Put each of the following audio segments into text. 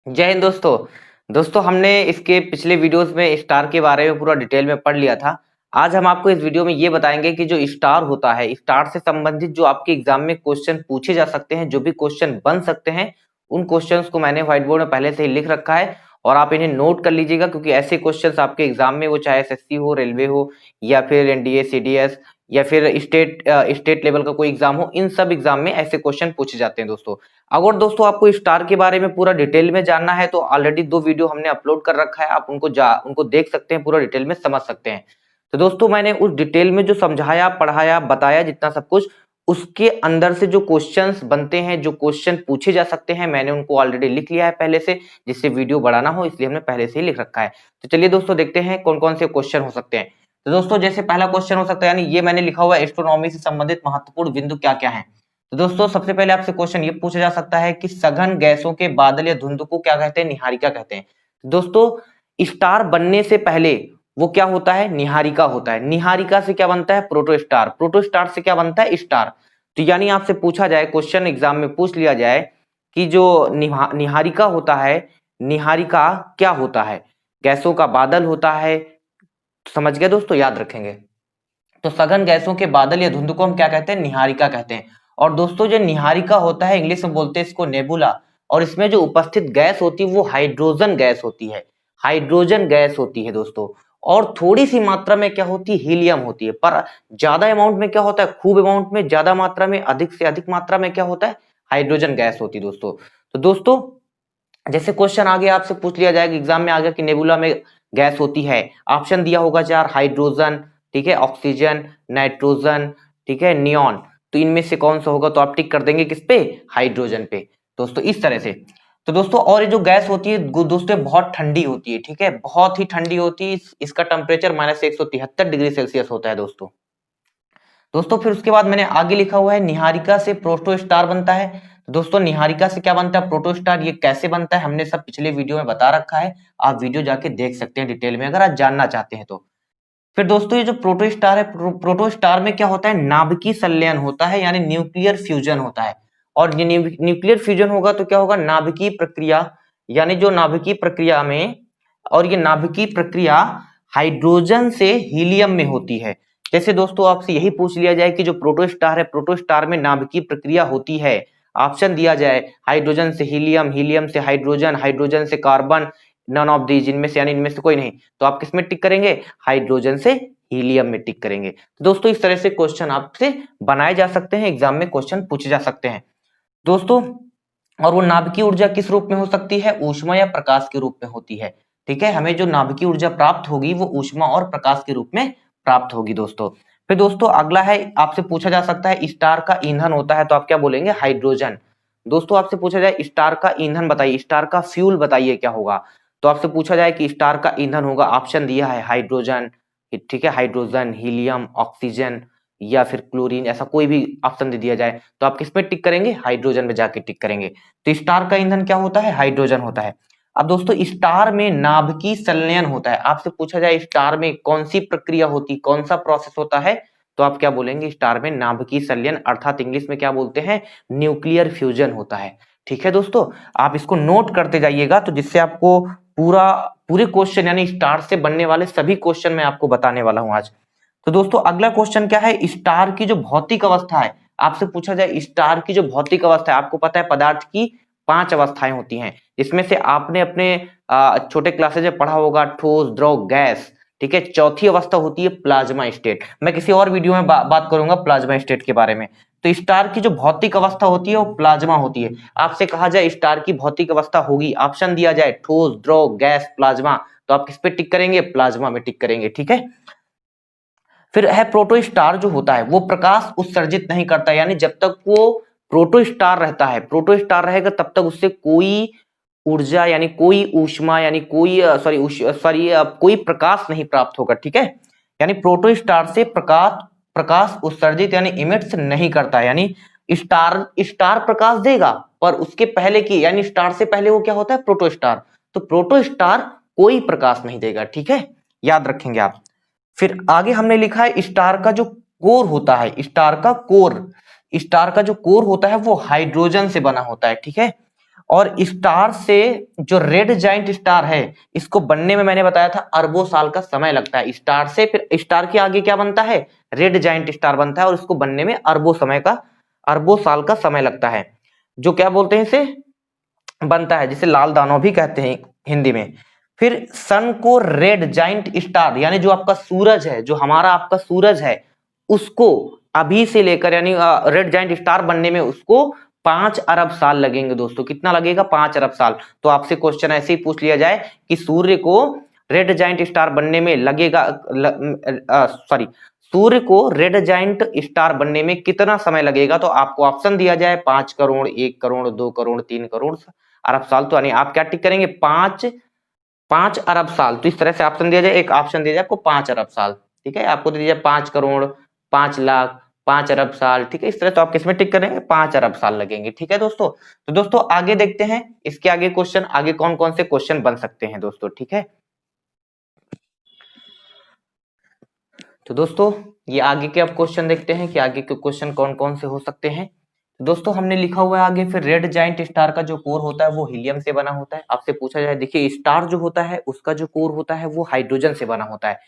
जय हिंद दोस्तों। दोस्तों हमने इसके पिछले वीडियोस में स्टार के बारे में पूरा डिटेल में पढ़ लिया था। आज हम आपको इस वीडियो में ये बताएंगे कि जो स्टार होता है, स्टार से संबंधित जो आपके एग्जाम में क्वेश्चन पूछे जा सकते हैं, जो भी क्वेश्चन बन सकते हैं, उन क्वेश्चंस को मैंने व्हाइट बोर्ड में पहले से ही लिख रखा है और आप इन्हें नोट कर लीजिएगा, क्योंकि ऐसे क्वेश्चंस आपके एग्जाम में, वो चाहे एसएससी हो, रेलवे हो, या फिर एनडीए, सीडीएस, या फिर स्टेट लेवल का कोई एग्जाम हो, इन सब एग्जाम में ऐसे क्वेश्चन पूछे जाते हैं दोस्तों। अगर दोस्तों आपको स्टार के बारे में पूरा डिटेल में जानना है तो ऑलरेडी 2 वीडियो हमने अपलोड कर रखा है, आप उनको देख सकते हैं, पूरा डिटेल में समझ सकते हैं। तो दोस्तों मैंने उस डिटेल में जो समझाया, पढ़ाया, बताया जितना सब कुछ, उसके अंदर से जो क्वेश्चंस बनते हैं, जो क्वेश्चन पूछे जा सकते हैं, मैंने उनको ऑलरेडी लिख लिया है पहले से, जिससे वीडियो बड़ा ना हो, इसलिए हमने पहले से ही लिख रखा है। तो चलिए दोस्तों देखते हैं कौन कौन से क्वेश्चन हो सकते हैं। तो दोस्तों जैसे पहला क्वेश्चन हो सकता है, यानी ये मैंने लिखा हुआ है, एस्ट्रोनॉमी से संबंधित महत्वपूर्ण बिंदु क्या क्या है। तो दोस्तों सबसे पहले आपसे क्वेश्चन ये पूछा जा सकता है कि सघन गैसों के बादल या धुंध को क्या कहते हैं? निहारिका कहते हैं। दोस्तों स्टार बनने से पहले वो क्या होता है? निहारिका होता है। निहारिका से क्या बनता है? प्रोटोस्टार। प्रोटोस्टार से क्या बनता है? स्टार। तो यानी आपसे पूछा जाए, क्वेश्चन एग्जाम में पूछ लिया जाए कि जो निहारिका होता है, निहारिका क्या होता है? गैसों का बादल होता है। समझ गए दोस्तों, याद रखेंगे। तो सघन गैसों के बादल या धुंध को हम क्या कहते हैं? निहारिका कहते हैं। और दोस्तों जो निहारिका होता है, इंग्लिश में बोलते हैं इसको नेबुला, और इसमें जो उपस्थित गैस होती है वो हाइड्रोजन गैस होती है। हाइड्रोजन गैस होती है दोस्तों। और थोड़ी सी मात्रा में क्या होती है? हीलियम होती है। पर ज्यादा अमाउंट में क्या होता है? खूब अमाउंट में, ज्यादा मात्रा में, अधिक से अधिक मात्रा में क्या होता है? हाइड्रोजन गैस होती है दोस्तों। तो दोस्तों जैसे क्वेश्चन आगे आपसे पूछ लिया जाएगा एग्जाम में, आगे कि नेबुला में गैस होती है, ऑप्शन दिया होगा 4, हाइड्रोजन, ठीक है, ऑक्सीजन, नाइट्रोजन, ठीक है, नियॉन। तो इनमें से कौन सा होगा? तो आप टिक कर देंगे किस पे? हाइड्रोजन पे दोस्तों, इस तरह से। तो दोस्तों और ये जो गैस होती है दोस्तों बहुत ठंडी होती है, ठीक है, बहुत ही ठंडी होती है। इसका टेम्परेचर -173 डिग्री सेल्सियस होता है दोस्तों। दोस्तों फिर उसके बाद मैंने आगे लिखा हुआ है निहारिका से प्रोटोस्टार बनता है। तो दोस्तों निहारिका से क्या बनता है? प्रोटोस्टार। ये कैसे बनता है हमने सब पिछले वीडियो में बता रखा है, आप वीडियो जाके देख सकते हैं डिटेल में, अगर आप जानना चाहते हैं तो। फिर दोस्तों ये जो प्रोटोस्टार है, प्रोटोस्टार में क्या होता है? नाभिकीय संलयन होता है, यानी न्यूक्लियर फ्यूजन होता है। और ये न्यूक्लियर फ्यूजन होगा तो क्या होगा? नाभिकीय प्रक्रिया, यानी जो नाभिकीय प्रक्रिया में, और ये नाभिकीय प्रक्रिया हाइड्रोजन से हीलियम में होती है। जैसे दोस्तों आपसे यही पूछ लिया जाए कि जो प्रोटोस्टार है, प्रोटोस्टार में नाभिकीय प्रक्रिया होती है, ऑप्शन दिया जाए हाइड्रोजन से हीलियम, हीलियम से हाइड्रोजन, हाइड्रोजन से कार्बन, नन ऑफ दीज, इनमें से, यानी इनमें से कोई नहीं, तो आप किसमें टिक करेंगे? हाइड्रोजन से हीलियम में टिक करेंगे। तो दोस्तों इस तरह से क्वेश्चन आपसे बनाए जा सकते हैं, एग्जाम में क्वेश्चन पूछे जा सकते हैं दोस्तों। और वो नाभिकीय ऊर्जा किस रूप में हो सकती है? ऊष्मा या प्रकाश के रूप में होती है, ठीक है। हमें जो नाभिकीय ऊर्जा प्राप्त होगी वो ऊष्मा और प्रकाश के रूप में प्राप्त होगी दोस्तों। फिर दोस्तों अगला है, आपसे पूछा जा सकता है स्टार का ईंधन होता है, तो आप क्या बोलेंगे? हाइड्रोजन। दोस्तों आपसे पूछा जाए स्टार का ईंधन बताइए, स्टार का फ्यूल बताइए क्या होगा? तो आपसे पूछा जाए कि स्टार का ईंधन होगा, ऑप्शन दिया है हाइड्रोजन, ठीक है, हाइड्रोजन, हीलियम, ऑक्सीजन, या फिर क्लोरीन, ऐसा कोई भी ऑप्शन दे दिया जाए तो आप किस पे टिक करेंगे? हाइड्रोजन में जाके टिक करेंगे। तो स्टार का ईंधन क्या होता है? हाइड्रोजन होता है। अब दोस्तों स्टार में नाभिकीय संलयन होता है, आपसे पूछा जाए स्टार में कौन सी प्रक्रिया होती, कौन सा प्रोसेस होता है, तो आप क्या बोलेंगे? स्टार में नाभिकीय संलयन, अर्थात इंग्लिश में क्या बोलते हैं? न्यूक्लियर फ्यूजन होता है, ठीक है दोस्तों। आप इसको नोट करते जाइएगा, तो जिससे आपको पूरे क्वेश्चन, यानी स्टार से बनने वाले सभी क्वेश्चन मैं आपको बताने वाला हूं आज। तो दोस्तों अगला क्वेश्चन क्या है? स्टार की जो भौतिक अवस्था है, आपसे पूछा जाए स्टार की जो भौतिक अवस्था है, आपको पता है पदार्थ की 5 अवस्थाएं होती हैं, इसमें से आपने अपने छोटे क्लासेज में पढ़ा होगा ठोस, द्रव, गैस, ठीक है। चौथी अवस्था होती है प्लाज्मा स्टेट, मैं किसी और वीडियो में बात करूंगा प्लाज्मा स्टेट के बारे में। तो स्टार की जो भौतिक अवस्था होती है वो प्लाज्मा होती है। आपसे कहा जाए स्टार की भौतिक अवस्था होगी, ऑप्शन दिया जाए ठोस, द्रव, गैस, प्लाज्मा, तो आप किस पे टिक करेंगे? प्लाज्मा में टिक करेंगे, ठीक है। फिर है प्रोटोस्टार जो होता है वो प्रकाश उत्सर्जित नहीं करता, यानी जब तक वो प्रोटोस्टार रहता है, प्रोटोस्टार रहेगा तब तक उससे कोई ऊर्जा, यानी कोई ऊष्मा, यानी कोई कोई प्रकाश नहीं प्राप्त होगा, ठीक है। यानी प्रोटोस्टार से प्रकाश प्रकाश उत्सर्जित यानी इमिट्स नहीं करता, यानी स्टार स्टार प्रकाश देगा, पर उसके पहले की, यानी स्टार से पहले वो क्या होता है? प्रोटोस्टार। तो प्रोटोस्टार कोई प्रकाश नहीं देगा, ठीक है, याद रखेंगे आप। फिर आगे हमने लिखा है स्टार का जो कोर होता है, स्टार का कोर, स्टार का जो कोर होता है वो हाइड्रोजन से बना होता है, ठीक है। और स्टार से जो रेड जाइंट स्टार है इसको बनने में मैंने बताया था अरबों साल का समय लगता है। स्टार से फिर स्टार के आगे क्या बनता है, रेड जाइंट स्टार बनता है और इसको बनने में अरबों साल का समय लगता है। जो क्या बोलते हैं इसे बनता है, जिसे लाल दानव भी कहते हैं हिंदी में। फिर सन को रेड जाइंट स्टार यानी जो आपका सूरज है, जो हमारा आपका सूरज है, उसको अभी से लेकर यानी रेड जाइंट स्टार बनने में उसको 5 अरब साल लगेंगे दोस्तों। कितना लगेगा, 5 अरब साल। तो आपसे क्वेश्चन ऐसे ही पूछ लिया जाए कि सूर्य को रेड जाइंट स्टार बनने में लगेगा सॉरी सूर्य को रेड जाइंट स्टार बनने में कितना समय लगेगा, तो आपको ऑप्शन दिया जाए 5 करोड़, 1 करोड़, 2 करोड़, 3 करोड़ अरब साल। तो यानी आप क्या टिक करेंगे, 5 अरब साल। तो इस तरह से ऑप्शन दिया जाए, एक ऑप्शन दिया जाए आपको 5 अरब साल, ठीक है। आपको दिया जाए 5 करोड़, 5 लाख, 5 अरब साल, ठीक है। इस तरह तो आप किसमें टिक करेंगे, 5 अरब साल लगेंगे, ठीक है दोस्तों। तो दोस्तों आगे देखते हैं इसके आगे क्वेश्चन, आगे कौन कौन से क्वेश्चन बन सकते हैं दोस्तों, ठीक है। तो दोस्तों ये आगे के अब क्वेश्चन देखते हैं कि आगे के क्वेश्चन कौन कौन से हो सकते हैं। दोस्तों हमने लिखा हुआ है आगे, फिर रेड जाइंट स्टार का जो कोर होता है वो हीलियम से बना होता है। आपसे पूछा जाए, देखिए स्टार जो होता है उसका जो कोर होता है वो हाइड्रोजन से बना होता है,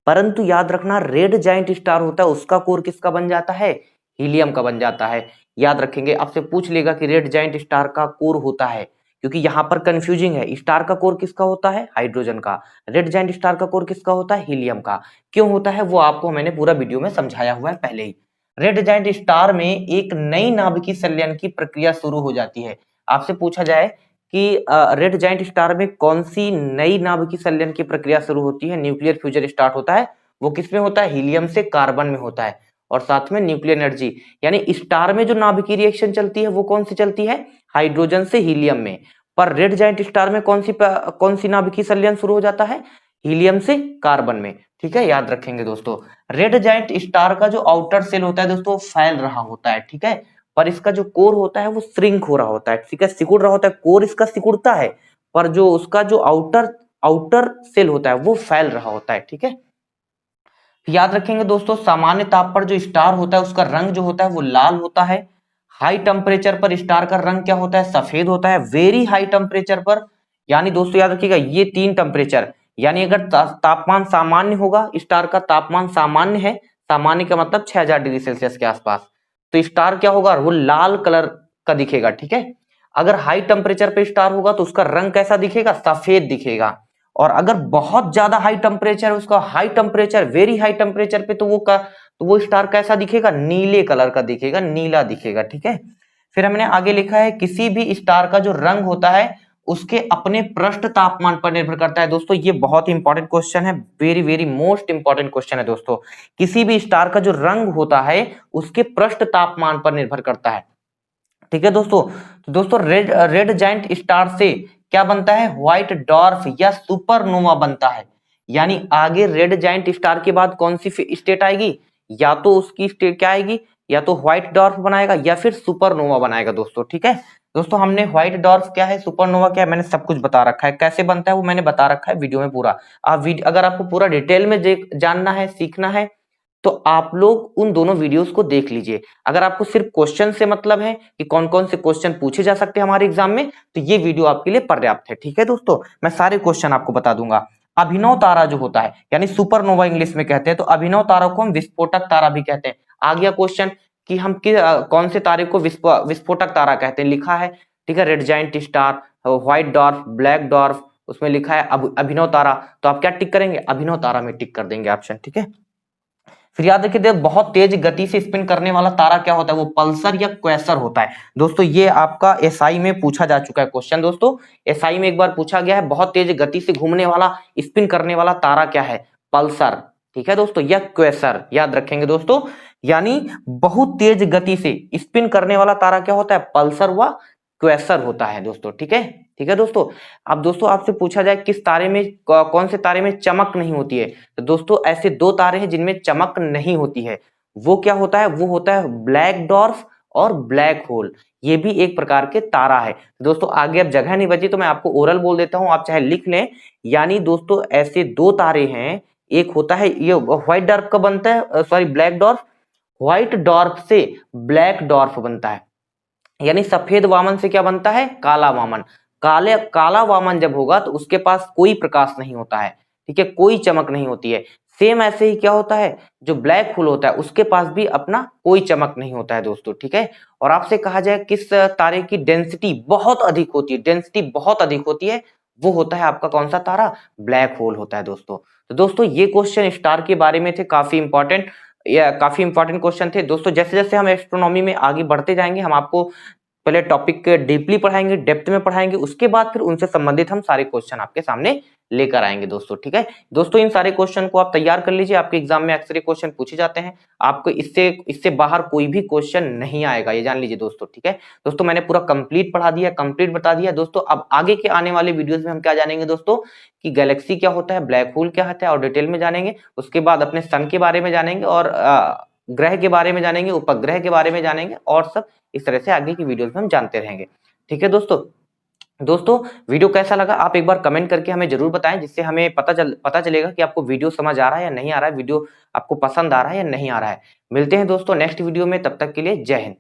परंतु याद रखना रेड जाइंट स्टार होता है उसका कोर किसका बन जाता है, हीलियम का बन जाता है। याद रखेंगे, आपसे पूछ लेगा कि रेड जाइंट स्टार का कोर होता है, क्योंकि यहाँ पर कंफ्यूजिंग है, स्टार का कोर किसका होता है, हाइड्रोजन का, रेड जाइंट स्टार का कोर किसका होता है, हीलियम का। क्यों होता है वो आपको मैंने पूरा वीडियो में समझाया हुआ है पहले ही। रेड जाइंट स्टार में एक नई नाभिकीय संलयन की प्रक्रिया शुरू हो जाती है। आपसे पूछा जाए कि रेड जाइंट स्टार में कौन सी नई नाभिकीय संलयन की प्रक्रिया शुरू होती है, न्यूक्लियर फ्यूजन स्टार्ट होता है, वो किसमें होता है, हीलियम से कार्बन में होता है, और साथ में न्यूक्लियर एनर्जी, यानी स्टार में जो नाभिकीय रिएक्शन चलती है वो कौन सी चलती है, हाइड्रोजन से हीलियम में। पर रेड जाइंट स्टार में कौन सी नाभिकीय संलयन शुरू हो जाता है, हीलियम से कार्बन में, ठीक है। याद रखेंगे दोस्तों, रेड जाइंट स्टार का जो आउटर सेल होता है दोस्तों फैल रहा होता है, ठीक है, पर इसका जो कोर होता है वो श्रिंक हो रहा होता है, ठीक है, सिकुड़ रहा होता है, कोर इसका सिकुड़ता है, पर जो उसका जो आउटर सेल होता है वो फैल रहा होता है, ठीक है। याद रखेंगे दोस्तों, सामान्य ताप पर जो स्टार होता है उसका रंग जो होता है वो लाल होता है। हाई टेम्परेचर पर स्टार का रंग क्या होता है, सफेद होता है। वेरी हाई टेम्परेचर पर, यानी दोस्तों याद रखिएगा ये 3 टेम्परेचर, यानी अगर तापमान सामान्य होगा, स्टार का तापमान सामान्य है, सामान्य का मतलब 6000 डिग्री सेल्सियस के आसपास, तो स्टार क्या होगा, वो लाल कलर का दिखेगा, ठीक है। अगर हाई टेम्परेचर पे स्टार होगा तो उसका रंग कैसा दिखेगा, सफेद दिखेगा। और अगर बहुत ज्यादा हाई टेम्परेचर है उसका, high temperature, very high temperature पे, तो वो स्टार कैसा दिखेगा, नीले कलर का दिखेगा, नीला दिखेगा, ठीक है। फिर हमने आगे लिखा है, किसी भी स्टार का जो रंग होता है उसके अपने पृष्ठ तापमान पर निर्भर करता है। दोस्तों ये बहुत इंपॉर्टेंट क्वेश्चन है, very very most important question है दोस्तों। किसी भी स्टार का जो रंग होता है उसके पृष्ठ तापमान पर निर्भर करता है, ठीक है दोस्तों। तो दोस्तों रेड जाइंट स्टार से क्या बनता है, व्हाइट डॉर्फ या सुपरनोवा बनता है। यानी आगे रेड जाइंट स्टार के बाद कौन सी स्टेट आएगी, या तो उसकी स्टेट क्या आएगी, या तो व्हाइट डॉर्फ बनाएगा या फिर सुपरनोवा बनाएगा दोस्तों, ठीक है। दोस्तों हमने व्हाइट डॉर्फ क्या है, सुपरनोवा क्या है, मैंने सब कुछ बता रखा है, कैसे बनता है वो मैंने बता रखा है वीडियो में पूरा। अगर आपको पूरा डिटेल में जानना है, सीखना है, तो आप लोग उन दोनों वीडियोस को देख लीजिए। अगर आपको सिर्फ क्वेश्चन से मतलब है कि कौन कौन से क्वेश्चन पूछे जा सकते हैं हमारे एग्जाम में, तो ये वीडियो आपके लिए पर्याप्त है, ठीक है दोस्तों। मैं सारे क्वेश्चन आपको बता दूंगा। अभिनव तारा जो होता है, यानी सुपरनोवा इंग्लिश में कहते हैं, तो अभिनव तारा को हम विस्फोटक तारा भी कहते हैं। आ गया क्वेश्चन कि हम कौन से तारे को विस्फोटक तारा कहते हैं, लिखा है, ठीक है, red giant star, white dwarf, black dwarf, उसमें लिखा है अभिनव तारा, तो आप क्या टिक करेंगे, अभिनव तारा में टिक कर देंगे ऑप्शन, ठीक है। फिर याद रखिए, बहुत तेज गति से स्पिन करने वाला तारा क्या होता है, वो पल्सर या क्वेसर होता है दोस्तों। ये आपका एसआई में पूछा जा चुका है क्वेश्चन दोस्तों, एसआई में एक बार पूछा गया है, बहुत तेज गति से घूमने वाला, स्पिन करने वाला तारा क्या है, पल्सर, ठीक है दोस्तों, या क्वेसर, याद रखेंगे दोस्तों। यानी बहुत तेज गति से स्पिन करने वाला तारा क्या होता है, पल्सर व क्वेसर होता है दोस्तों, ठीक है, ठीक है दोस्तों। अब दोस्तों आपसे पूछा जाए किस तारे में, कौन से तारे में चमक नहीं होती है, तो दोस्तों ऐसे 2 तारे हैं जिनमें चमक नहीं होती है, वो क्या होता है, वो होता है ब्लैक डॉर्फ और ब्लैक होल। ये भी एक प्रकार के तारा है दोस्तों। आगे अब जगह नहीं बची तो मैं आपको ओरल बोल देता हूं, आप चाहे लिख लें। यानी दोस्तों ऐसे 2 तारे हैं, एक होता है ये व्हाइट डॉर्फ का बनता है, sorry black dwarf, white dwarf से ब्लैक डॉर्फ बनता है। यानी सफेद वामन से क्या बनता है, काला वामन। काला वामन जब होगा तो उसके पास कोई प्रकाश नहीं होता है, ठीक है, कोई चमक नहीं होती है। सेम ऐसे ही क्या होता है, जो ब्लैक होल होता है उसके पास भी अपना कोई चमक नहीं होता है दोस्तों, ठीक है। और आपसे कहा जाए किस तारे की डेंसिटी बहुत अधिक होती है, डेंसिटी बहुत अधिक होती है, वो होता है आपका कौन सा तारा, ब्लैक होल होता है दोस्तों। तो दोस्तों ये क्वेश्चन स्टार के बारे में थे, काफी इंपॉर्टेंट क्वेश्चन थे दोस्तों। जैसे जैसे हम एस्ट्रोनॉमी में आगे बढ़ते जाएंगे, हम आपको पहले टॉपिक डीपली पढ़ाएंगे, डेप्थ में पढ़ाएंगे, उसके बाद फिर उनसे संबंधित हम सारे क्वेश्चन आपके सामने लेकर आएंगे दोस्तों, ठीक है। दोस्तों इन सारे क्वेश्चन को आप तैयार कर लीजिए, आपके एग्जाम में अक्सर ये क्वेश्चन पूछे जाते हैं, आपको इससे इससे बाहर कोई भी क्वेश्चन नहीं आएगा, ये जान लीजिए दोस्तों, ठीक है। दोस्तों मैंने पूरा कंप्लीट पढ़ा दिया, कंप्लीट बता दिया दोस्तों। अब आगे के आने वाले वीडियोस में हम क्या जानेंगे दोस्तों, कि गैलेक्सी क्या होता है, ब्लैक होल क्या होता है, और डिटेल में जानेंगे। उसके बाद अपने सन के बारे में जानेंगे, और ग्रह के बारे में जानेंगे, उपग्रह के बारे में जानेंगे, और सब इस तरह से आगे की वीडियोस में हम जानते रहेंगे, ठीक है दोस्तों। दोस्तों वीडियो कैसा लगा आप एक बार कमेंट करके हमें जरूर बताएं, जिससे हमें पता चलेगा कि आपको वीडियो समझ आ रहा है या नहीं आ रहा है, वीडियो आपको पसंद आ रहा है या नहीं आ रहा है। मिलते हैं दोस्तों नेक्स्ट वीडियो में, तब तक के लिए जय हिंद।